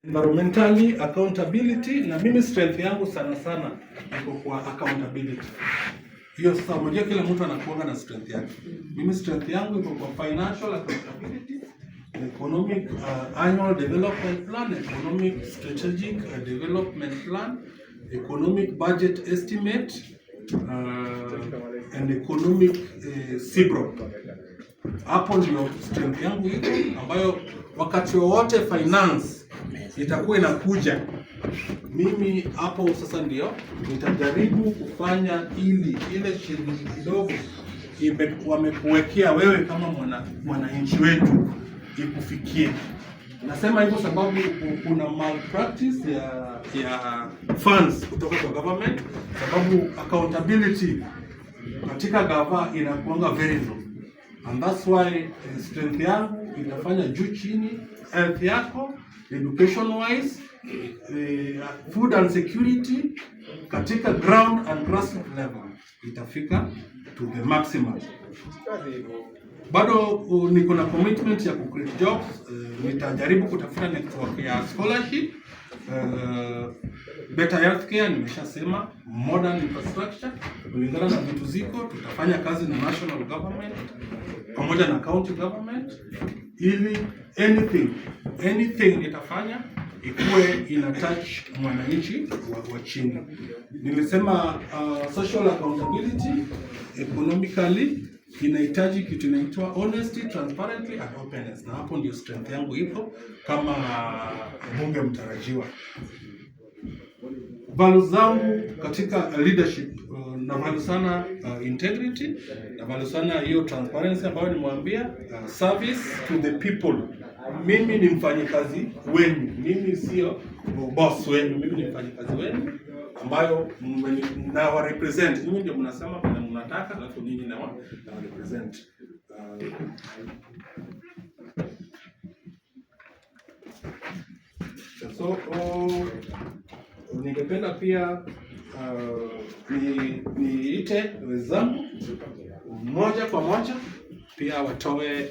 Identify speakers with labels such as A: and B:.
A: Environmentally, accountability, na mimi strength yangu sana sana iko kwa accountability. Hiyo sasa unajua kila mtu anakuwa na strength yake. Mimi strength yangu iko kwa financial accountability, economic annual development plan, economic strategic development plan, economic budget estimate, and economic CBRO. Hapo ndio strength yangu iko, ambayo wakati wowote finance itakuwa inakuja, mimi hapo sasa ndio nitajaribu kufanya ili ile shilingi kidogo wamekuwekea wewe kama mwananchi wetu ikufikie. Nasema hivyo sababu kuna malpractice ya funds kutoka kwa government, sababu accountability katika gava inakuanga very low. And that's why strength yangu itafanya juu chini, health yako, education wise, food and security katika ground and grassroots level itafika to the maximum. Bado niko na commitment ya create jobs. Nitajaribu kutafuta network ya scholarship, better healthcare, nimeshasema, modern infrastructure, kulingana na vitu ziko. Tutafanya kazi na national government pamoja na county government ili anything itafanya ikuwe ina touch mwananchi wa chini. Nilisema social accountability economically inahitaji kitu inaitwa honesty, transparency and openness, na hapo ndio strength yangu ipo kama bunge mtarajiwa. Values zangu katika leadership, na value sana integrity, na value sana hiyo transparency ambayo nimwambia, service to the people. Mimi ni mfanyikazi wenu, mimi sio boss wenu, mimi ni mfanyikazi wenu ambayo na wa represent. Nyinyi ndio mnasema kama mnataka, alafu nyinyi na wa represent. So ningependa pia niite wenzangu moja kwa moja pia watoe